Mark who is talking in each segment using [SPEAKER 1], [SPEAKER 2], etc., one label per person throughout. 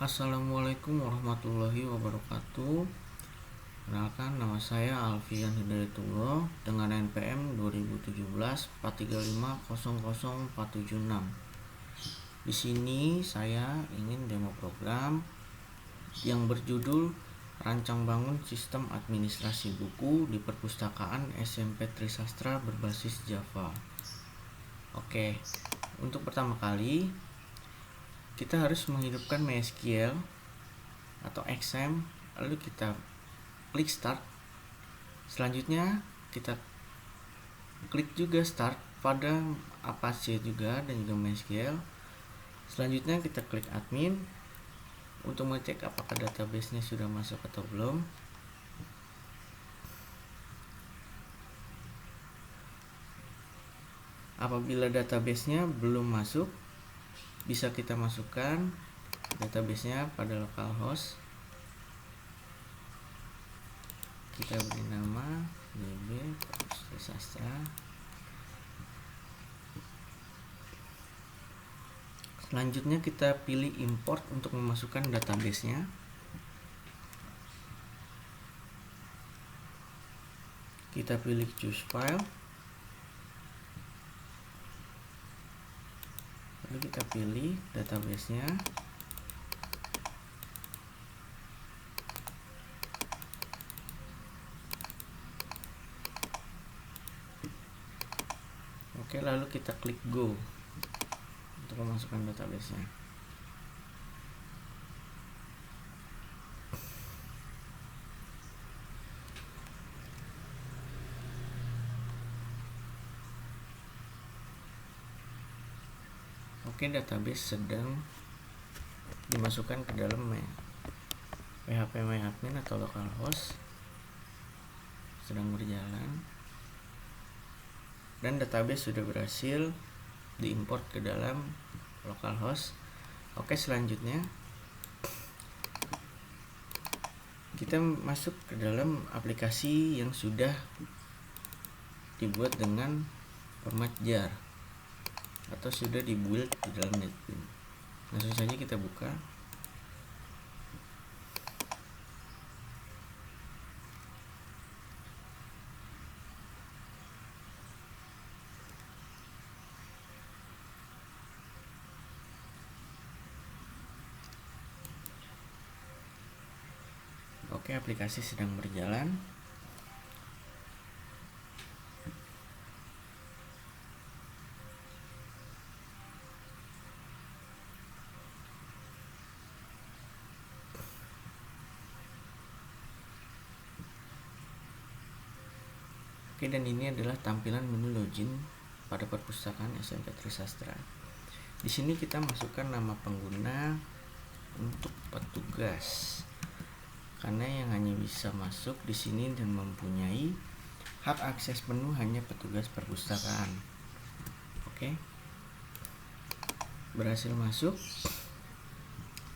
[SPEAKER 1] Assalamualaikum warahmatullahi wabarakatuh. Kenalkan, nama saya Alfian Hidayatullah dengan NPM 2017 435 00476. Di sini saya ingin demo program yang berjudul Rancang Bangun Sistem Administrasi Buku di Perpustakaan SMP Trisastra berbasis Java. Oke, untuk pertama kali kita harus menghidupkan MySQL atau XAMPP, lalu kita klik start. Selanjutnya kita klik juga start pada Apache juga dan juga MySQL. Selanjutnya kita klik admin untuk mengecek apakah database-nya sudah masuk atau belum. Apabila database-nya belum masuk, bisa kita masukkan database-nya pada localhost. Kita beri nama DB Trisastra. Selanjutnya kita pilih import untuk memasukkan database-nya. Kita pilih choose file. Lalu kita pilih database-nya. Oke, lalu kita klik go untuk memasukkan database-nya. Oke, database sedang dimasukkan ke dalam PHP MyAdmin atau localhost, sedang berjalan, dan database sudah berhasil diimport ke dalam localhost. Oke, selanjutnya kita masuk ke dalam aplikasi yang sudah dibuat dengan format jar atau sudah dibuild di dalam NetBeans. Langsung saja kita buka. Oke, aplikasi sedang berjalan. Oke, dan ini adalah tampilan menu login pada perpustakaan SMP Trisastra. Di sini kita masukkan nama pengguna untuk petugas, karena yang hanya bisa masuk di sini dan mempunyai hak akses penuh hanya petugas perpustakaan. Oke, berhasil masuk.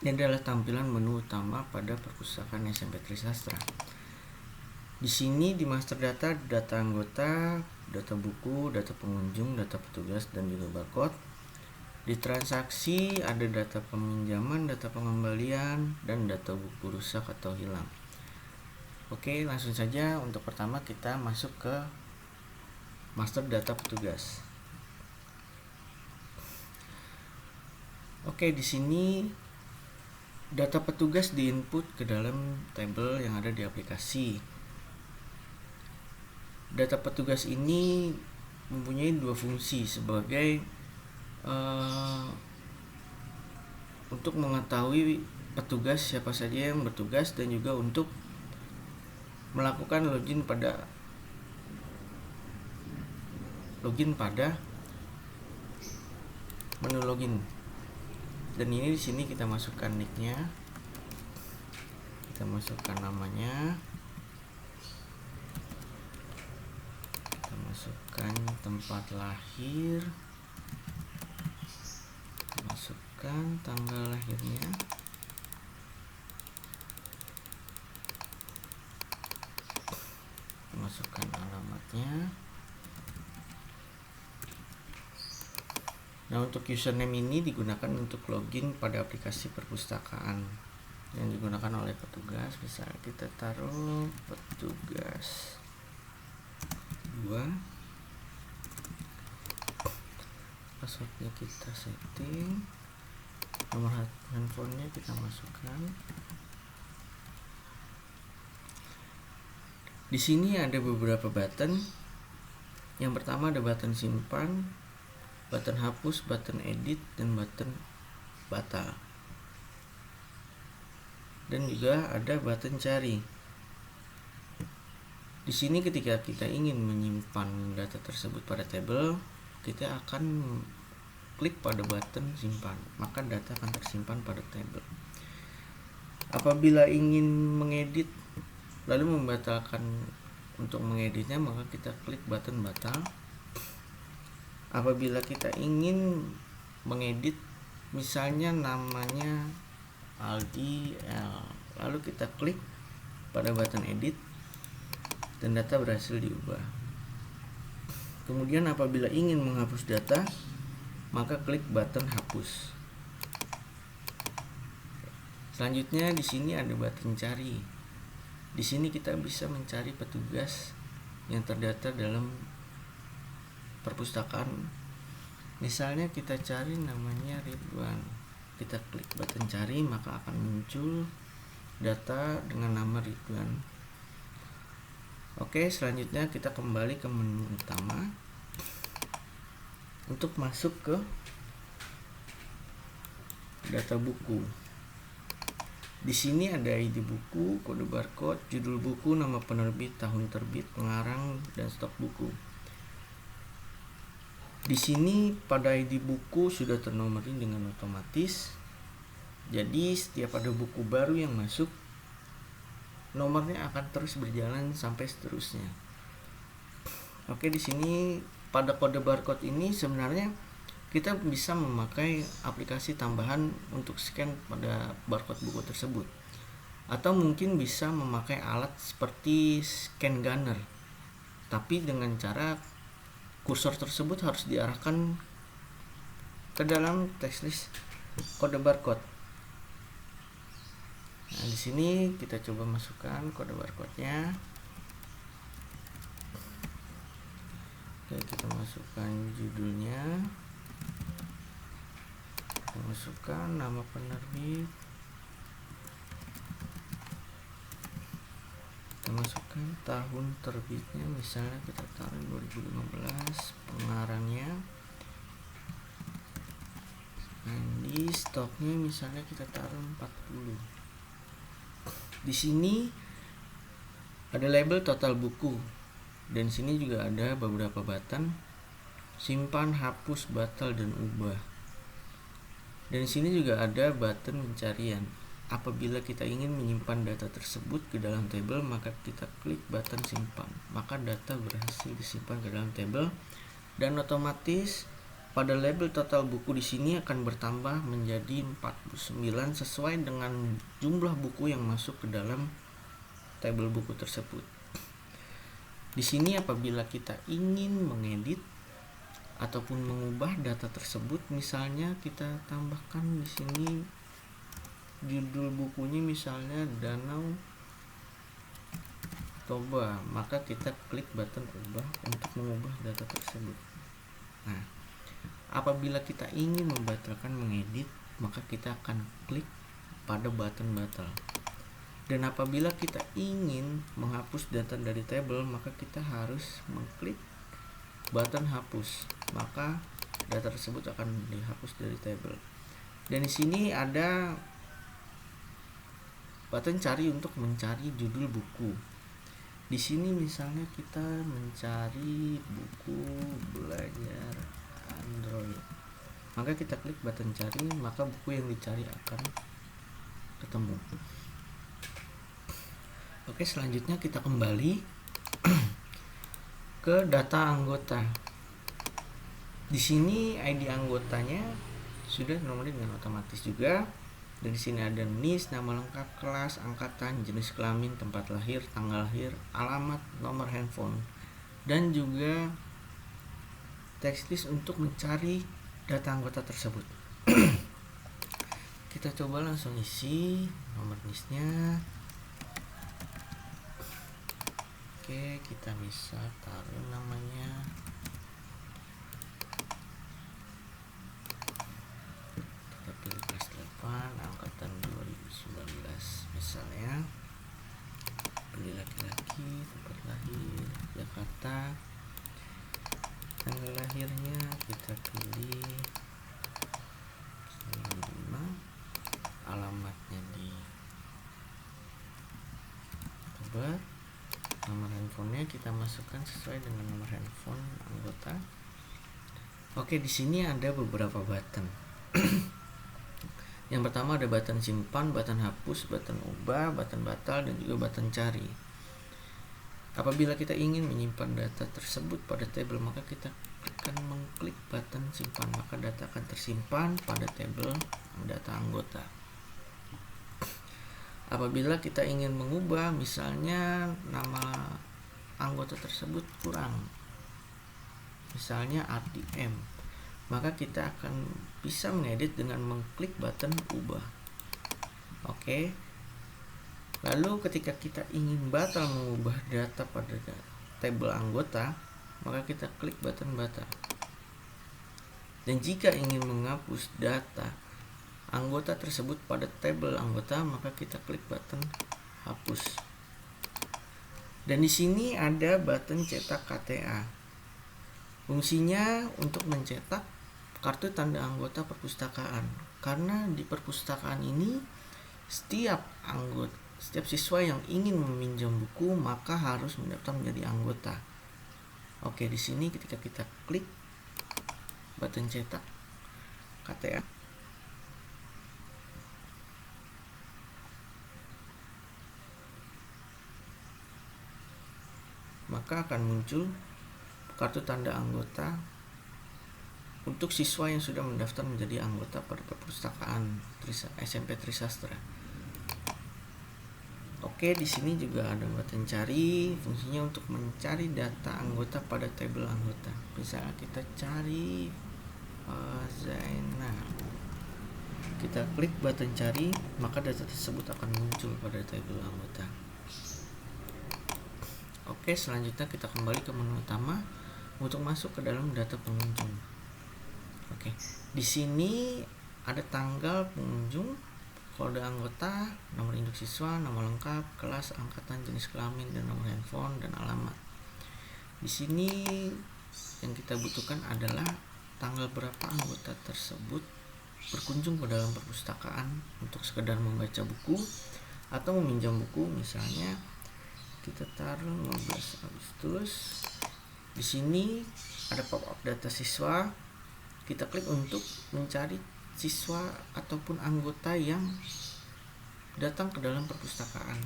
[SPEAKER 1] Ini adalah tampilan menu utama pada perpustakaan SMP Trisastra. Di sini di master data, data anggota, data buku, data pengunjung, data petugas, dan juga barcode. Di transaksi ada data peminjaman, data pengembalian, dan data buku rusak atau hilang. Oke, langsung saja untuk pertama kita masuk ke master data petugas. Oke, di sini data petugas diinput ke dalam tabel yang ada di aplikasi. Data petugas ini mempunyai dua fungsi sebagai untuk mengetahui petugas siapa saja yang bertugas, dan juga untuk melakukan login pada menu login. Dan ini di sini kita masukkan nicknya, kita masukkan namanya, kita masukkan tempat lahir, kita masukkan tanggal lahirnya, kita masukkan alamatnya. Nah, untuk username ini digunakan untuk login pada aplikasi perpustakaan yang digunakan oleh petugas. Misalnya kita taruh petugas 2, passwordnya kita setting, nomor handphonenya kita masukkan. Di sini ada beberapa button. Yang pertama ada button simpan, button hapus, button edit, dan button batal. Dan juga ada button cari. Di sini ketika kita ingin menyimpan data tersebut pada tabel, kita akan klik pada button simpan, maka data akan tersimpan pada tabel. Apabila ingin mengedit lalu membatalkan untuk mengeditnya, maka kita klik button batal. Apabila kita ingin mengedit, misalnya namanya Aldi L, lalu kita klik pada button edit dan data berhasil diubah. Kemudian apabila ingin menghapus data, maka klik button hapus. Selanjutnya di sini ada button cari. Di sini kita bisa mencari petugas yang terdaftar dalam perpustakaan. Misalnya kita cari namanya Ridwan. Kita klik button cari, maka akan muncul data dengan nama Ridwan. Oke, selanjutnya kita kembali ke menu utama untuk masuk ke data buku. Di sini ada ID buku, kode barcode, judul buku, nama penerbit, tahun terbit, pengarang, dan stok buku. Di sini pada ID buku sudah ternomorin dengan otomatis. Jadi setiap ada buku baru yang masuk, nomornya akan terus berjalan sampai seterusnya. Oke, di sini pada kode barcode ini sebenarnya kita bisa memakai aplikasi tambahan untuk scan pada barcode buku tersebut, atau mungkin bisa memakai alat seperti scan gunner, tapi dengan cara kursor tersebut harus diarahkan ke dalam text kode barcode. Nah, di sini kita coba masukkan kode barcode-nya. Oke, kita masukkan judulnya. Masukkan nama penerbit, kita masukkan tahun terbitnya, misalnya kita taruh 2015, pengarangnya, dan di stoknya misalnya kita taruh 40. Di sini ada label total buku, dan sini juga ada beberapa button simpan, hapus, batal, dan ubah. Dan di sini juga ada button pencarian. Apabila kita ingin menyimpan data tersebut ke dalam tabel, maka kita klik button simpan, maka data berhasil disimpan ke dalam tabel, dan otomatis pada label total buku di sini akan bertambah menjadi 49 sesuai dengan jumlah buku yang masuk ke dalam tabel buku tersebut. Di sini apabila kita ingin mengedit ataupun mengubah data tersebut, misalnya kita tambahkan di sini judul bukunya misalnya Danau Toba, maka kita klik button ubah untuk mengubah data tersebut. Nah, apabila kita ingin membatalkan mengedit, maka kita akan klik pada button batal. Dan apabila kita ingin menghapus data dari tabel, maka kita harus mengklik button hapus, maka data tersebut akan dihapus dari tabel. Dan di sini ada button cari untuk mencari judul buku. Di sini misalnya kita mencari buku belajar Android, maka kita klik button cari, maka buku yang dicari akan ketemu. Oke, selanjutnya kita kembali ke data anggota. Di sini ID anggotanya sudah dinomorin dengan otomatis juga. Dan di sini ada NIS, nama lengkap, kelas, angkatan, jenis kelamin, tempat lahir, tanggal lahir, alamat, nomor handphone, dan juga text list untuk mencari data anggota tersebut. Kita coba langsung isi nomor NIS-nya. Oke, kita bisa taruh namanya kita pilih kelas 8 angkatan 2019 misalnya, pilih laki-laki, tempat lahir Jakarta, tanggal lahirnya kita pilih 95, alamatnya di Tebet, nomor handphonenya kita masukkan sesuai dengan nomor handphone anggota. Oke, di sini ada beberapa button. Yang pertama ada button simpan, button hapus, button ubah, button batal, dan juga button cari. Apabila kita ingin menyimpan data tersebut pada tabel, maka kita akan mengklik button simpan, maka data akan tersimpan pada tabel data anggota. Apabila kita ingin mengubah, misalnya nama anggota tersebut kurang, misalnya RDM, maka kita akan bisa mengedit dengan mengklik button ubah. Oke. Lalu ketika kita ingin batal mengubah data pada tabel anggota, maka kita klik button batal. Dan jika ingin menghapus data anggota tersebut pada tabel anggota, maka kita klik button hapus. Dan di sini ada button cetak KTA. Fungsinya untuk mencetak kartu tanda anggota perpustakaan. Karena di perpustakaan ini setiap siswa yang ingin meminjam buku maka harus mendaftar menjadi anggota. Oke, di sini ketika kita klik button cetak KTA, maka akan muncul kartu tanda anggota untuk siswa yang sudah mendaftar menjadi anggota pada perpustakaan SMP Trisastra. Oke, di sini juga ada button cari, fungsinya untuk mencari data anggota pada tabel anggota. Misalnya kita cari Zainal, kita klik button cari, maka data tersebut akan muncul pada tabel anggota. Oke, selanjutnya kita kembali ke menu utama untuk masuk ke dalam data pengunjung. Oke, di sini ada tanggal pengunjung, kode anggota, nomor induk siswa, nama lengkap, kelas, angkatan, jenis kelamin, dan nomor handphone dan alamat. Di sini yang kita butuhkan adalah tanggal berapa anggota tersebut berkunjung ke dalam perpustakaan untuk sekedar membaca buku atau meminjam buku. Misalnya kita taruh 15 Agustus. Di sini ada pop-up data siswa. Kita klik untuk mencari siswa ataupun anggota yang datang ke dalam perpustakaan.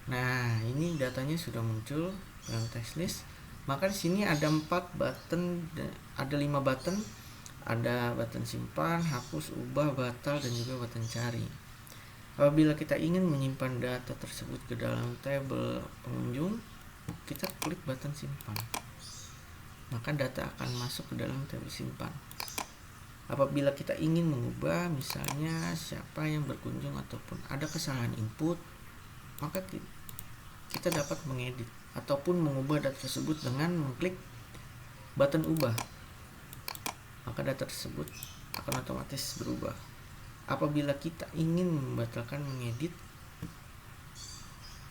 [SPEAKER 1] Nah, ini datanya sudah muncul dalam text list. Maka di sini ada 5 button, ada button simpan, hapus, ubah, batal, dan juga button cari. Apabila kita ingin menyimpan data tersebut ke dalam tabel pengunjung, kita klik button simpan, maka data akan masuk ke dalam tabel simpan. Apabila kita ingin mengubah, misalnya siapa yang berkunjung ataupun ada kesalahan input, maka kita dapat mengedit ataupun mengubah data tersebut dengan mengklik button ubah, maka data tersebut akan otomatis berubah. Apabila kita ingin membatalkan mengedit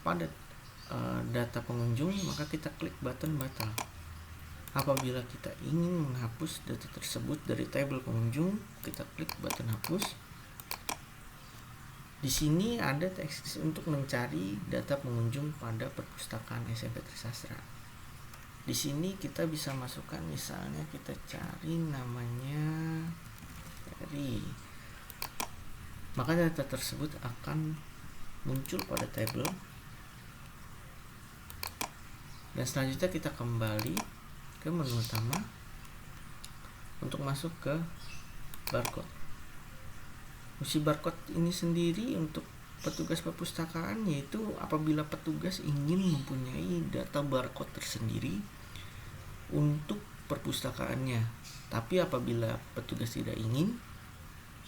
[SPEAKER 1] pada data pengunjung, maka kita klik button batal. Apabila kita ingin menghapus data tersebut dari tabel pengunjung, kita klik button hapus. Di sini ada teks untuk mencari data pengunjung pada perpustakaan SMP Trisastra. Di sini kita bisa masukkan, misalnya kita cari namanya Eri, maka data tersebut akan muncul pada tabel. Dan selanjutnya kita kembali ke menu utama untuk masuk ke barcode. Fungsi barcode ini sendiri untuk petugas perpustakaan, yaitu apabila petugas ingin mempunyai data barcode tersendiri untuk perpustakaannya. Tapi apabila petugas tidak ingin,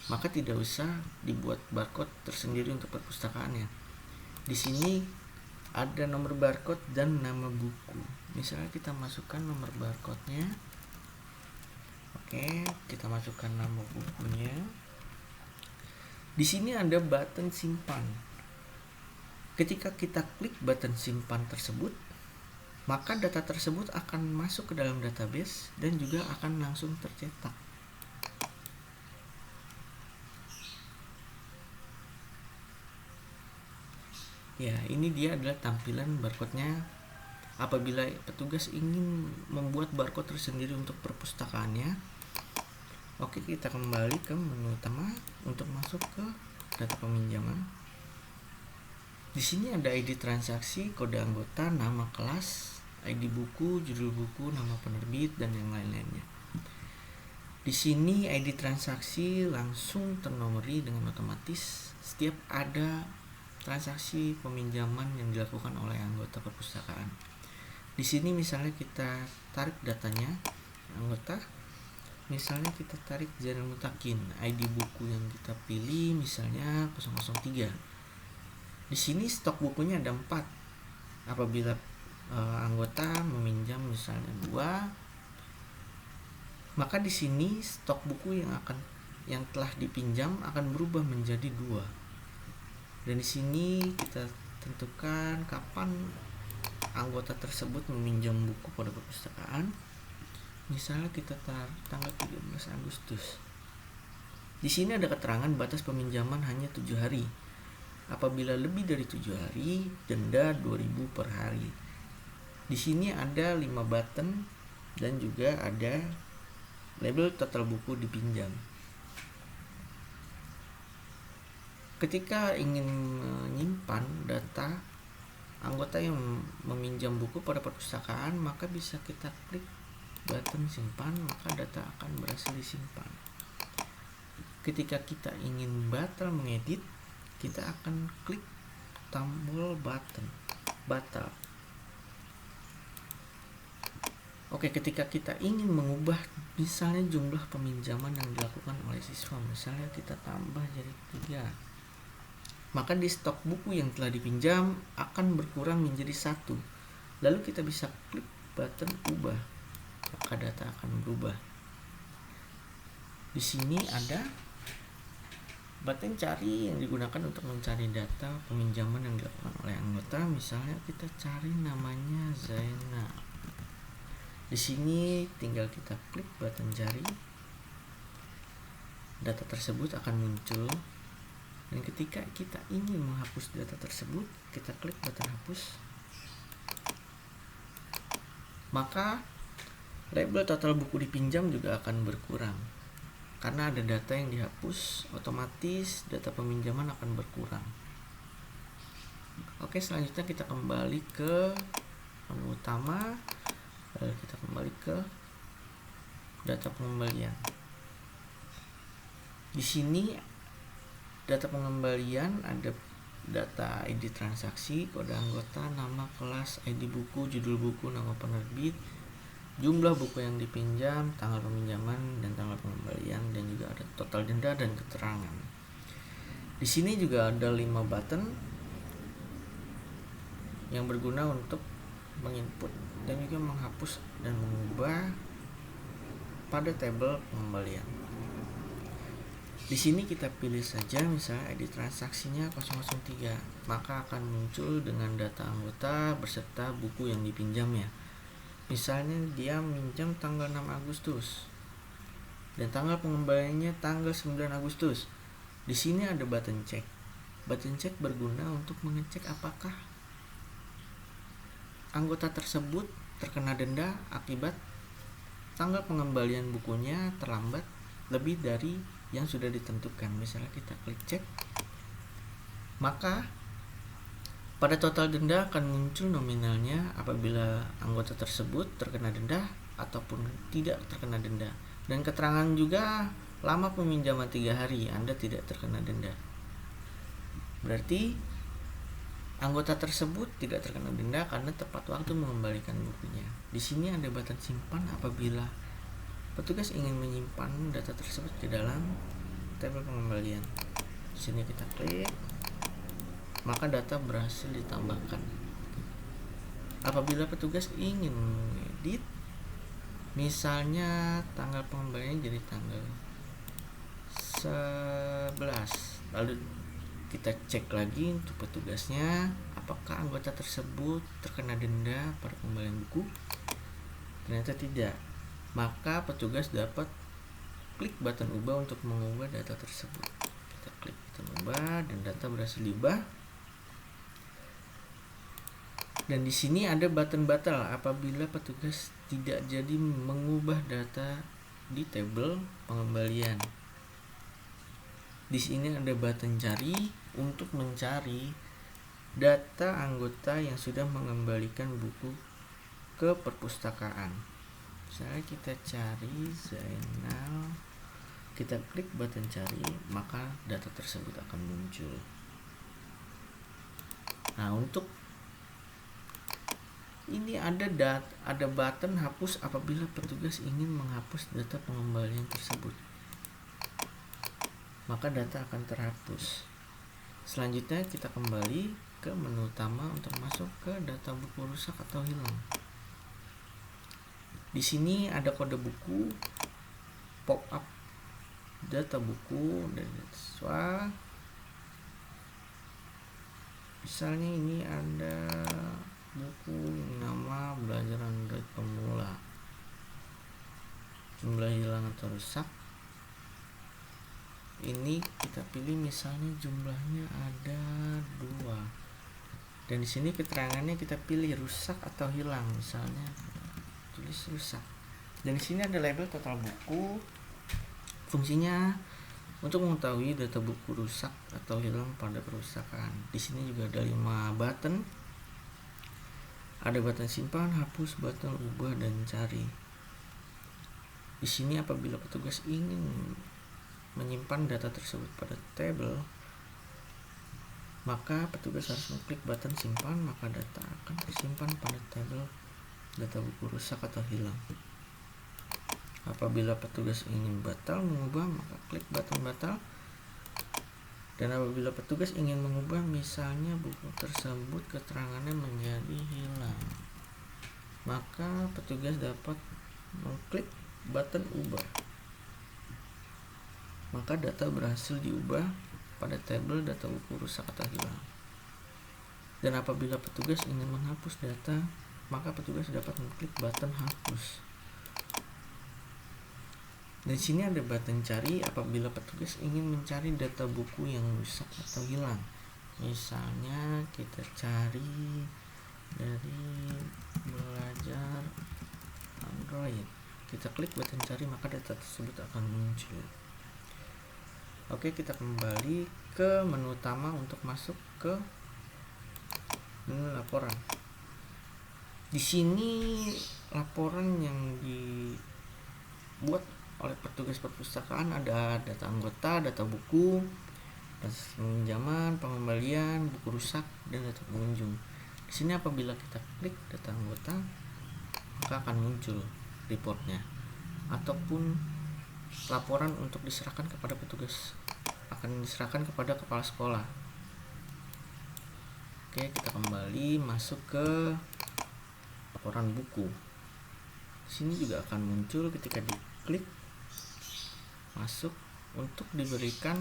[SPEAKER 1] maka tidak usah dibuat barcode tersendiri untuk perpustakaannya. Di sini ada nomor barcode dan nama buku. Misalnya kita masukkan nomor barcode-nya. Oke, kita masukkan nama bukunya. Di sini ada button simpan. Ketika kita klik button simpan tersebut, maka data tersebut akan masuk ke dalam database dan juga akan langsung tercetak. Ya, ini dia adalah tampilan barcode-nya. Apabila petugas ingin membuat barcode tersendiri untuk perpustakaannya, oke, kita kembali ke menu utama untuk masuk ke data peminjaman. Di sini ada ID transaksi, kode anggota, nama kelas, ID buku, judul buku, nama penerbit, dan yang lain-lainnya. Di sini ID transaksi langsung ternomori dengan otomatis setiap ada transaksi peminjaman yang dilakukan oleh anggota perpustakaan. Di sini misalnya kita tarik datanya anggota, misalnya kita tarik Zainal Mutakin, ID buku yang kita pilih misalnya 003. Di sini stok bukunya ada 4. Apabila anggota meminjam misalnya 2, maka di sini stok buku yang telah dipinjam akan berubah menjadi 2. Dan di sini kita tentukan kapan anggota tersebut meminjam buku pada perpustakaan. Misalnya kita tanggal 13 Agustus. Di sini ada keterangan batas peminjaman hanya 7 hari. Apabila lebih dari 7 hari, denda 2.000 per hari. Di sini ada 5 button dan juga ada label total buku dipinjam. Ketika ingin menyimpan data anggota yang meminjam buku pada perpustakaan, maka bisa kita klik button simpan, maka data akan berhasil disimpan. Ketika kita ingin batal mengedit, kita akan klik tombol batal. Oke, ketika kita ingin mengubah misalnya jumlah peminjaman yang dilakukan oleh siswa, misalnya kita tambah jadi 3, maka di stok buku yang telah dipinjam akan berkurang menjadi 1. Lalu kita bisa klik button ubah, maka data akan berubah. Di sini ada button cari yang digunakan untuk mencari data peminjaman yang dilakukan oleh anggota. Misalnya kita cari namanya Zainal. Di sini tinggal kita klik button cari, data tersebut akan muncul. Dan ketika kita ingin menghapus data tersebut, kita klik button hapus, maka label total buku dipinjam juga akan berkurang. Karena ada data yang dihapus, otomatis data peminjaman akan berkurang. Oke, selanjutnya kita kembali ke menu utama, lalu kita kembali ke data pengembalian. Di sini data pengembalian ada data ID transaksi, kode anggota, nama kelas, ID buku, judul buku, nama penerbit, jumlah buku yang dipinjam, tanggal peminjaman, dan tanggal pengembalian, dan juga ada total denda dan keterangan. Di sini juga ada 5 button yang berguna untuk menginput dan juga menghapus dan mengubah pada tabel pengembalian. Di sini kita pilih saja misalnya ID transaksinya 003, maka akan muncul dengan data anggota beserta buku yang dipinjamnya. Misalnya dia minjam tanggal 6 Agustus dan tanggal pengembaliannya tanggal 9 Agustus. Di sini ada button cek. Button cek berguna untuk mengecek apakah anggota tersebut terkena denda akibat tanggal pengembalian bukunya terlambat lebih dari yang sudah ditentukan. Misalnya kita klik cek, maka pada total denda akan muncul nominalnya apabila anggota tersebut terkena denda ataupun tidak terkena denda, dan keterangan juga lama peminjaman 3 hari Anda tidak terkena denda. Berarti Anggota tersebut tidak terkena denda karena tepat waktu mengembalikan bukunya. Di sini ada button simpan apabila petugas ingin menyimpan data tersebut ke dalam tabel pengembalian. Di sini kita klik, maka data berhasil ditambahkan. Apabila petugas ingin mengedit, misalnya tanggal pengembalian jadi tanggal 11, lalu kita cek lagi untuk petugasnya apakah anggota tersebut terkena denda pada pengembalian buku. Ternyata tidak, maka petugas dapat klik button ubah untuk mengubah data tersebut. Kita klik button ubah dan data berhasil diubah. Dan di sini ada button batal apabila petugas tidak jadi mengubah data di tabel pengembalian. Di sini ada button cari untuk mencari data anggota yang sudah mengembalikan buku ke perpustakaan. Misalnya kita cari Zainal, kita klik button cari, maka data tersebut akan muncul. Nah, untuk ini ada button hapus apabila petugas ingin menghapus data pengembalian tersebut, maka data akan terhapus. Selanjutnya kita kembali ke menu utama untuk masuk ke data buku rusak atau hilang. Di sini ada kode buku, pop up data buku dan siswa. Misalnya ini ada buku nama belajar Android pemula, jumlah hilang atau rusak. Ini kita pilih misalnya jumlahnya ada 2, dan di sini keterangannya kita pilih rusak atau hilang, misalnya tulis rusak. Dan di sini ada label total buku. Fungsinya untuk mengetahui data buku rusak atau hilang pada kerusakan. Di sini juga ada 5 button. Ada button simpan, hapus, button ubah, dan cari. Di sini apabila petugas ingin menyimpan data tersebut pada tabel, maka petugas harus mengklik button simpan, maka data akan tersimpan pada tabel data buku rusak atau hilang. Apabila petugas ingin batal mengubah, maka klik button batal. Dan apabila petugas ingin mengubah misalnya buku tersebut keterangannya menjadi hilang, maka petugas dapat mengklik button ubah, maka data berhasil diubah pada tabel data buku rusak atau hilang. Dan apabila petugas ingin menghapus data, maka petugas dapat mengklik button hapus. Di sini ada button cari apabila petugas ingin mencari data buku yang rusak atau hilang. Misalnya kita cari dari belajar Android. Kita klik button cari, maka data tersebut akan muncul. Oke, kita kembali ke menu utama untuk masuk ke menu laporan. Di sini laporan yang dibuat oleh petugas perpustakaan ada data anggota, data buku, data pinjaman, pengembalian, buku rusak, dan data pengunjung. Di sini apabila kita klik data anggota, maka akan muncul reportnya ataupun laporan untuk diserahkan kepada petugas, akan diserahkan kepada kepala sekolah. Oke, kita kembali masuk ke laporan buku. Di sini juga akan muncul ketika diklik masuk untuk diberikan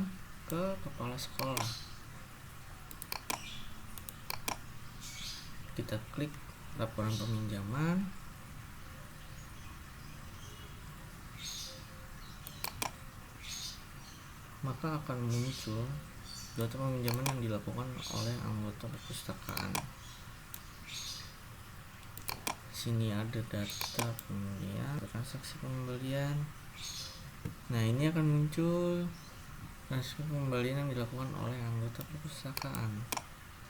[SPEAKER 1] ke kepala sekolah. Kita klik laporan peminjaman. Maka akan muncul data peminjaman yang dilakukan oleh anggota perpustakaan. Sini ada data pembelian, transaksi pembelian. Nah, ini akan muncul transaksi pembelian yang dilakukan oleh anggota perpustakaan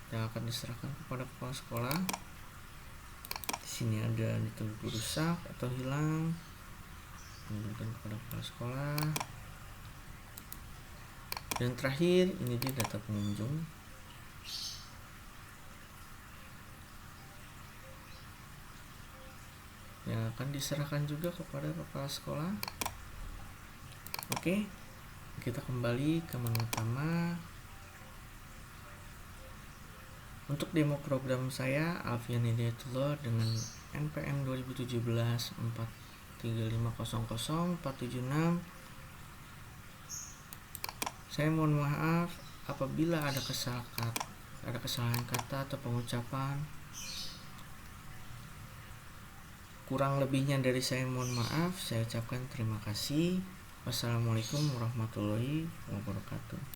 [SPEAKER 1] yang akan diserahkan kepada kepala sekolah. Di sini ada data buku rusak atau hilang, diberikan kepada kepala sekolah. Dan terakhir ini dia data pengunjung. yang akan diserahkan juga kepada kepala sekolah. Oke, kita kembali ke menu utama. Untuk demo program saya, Alfian Hidayatullah, dengan NPM 2017 435000476. Saya mohon maaf apabila ada kesalahan kata atau pengucapan. Kurang lebihnya dari saya mohon maaf. Saya ucapkan terima kasih. Wassalamualaikum warahmatullahi wabarakatuh.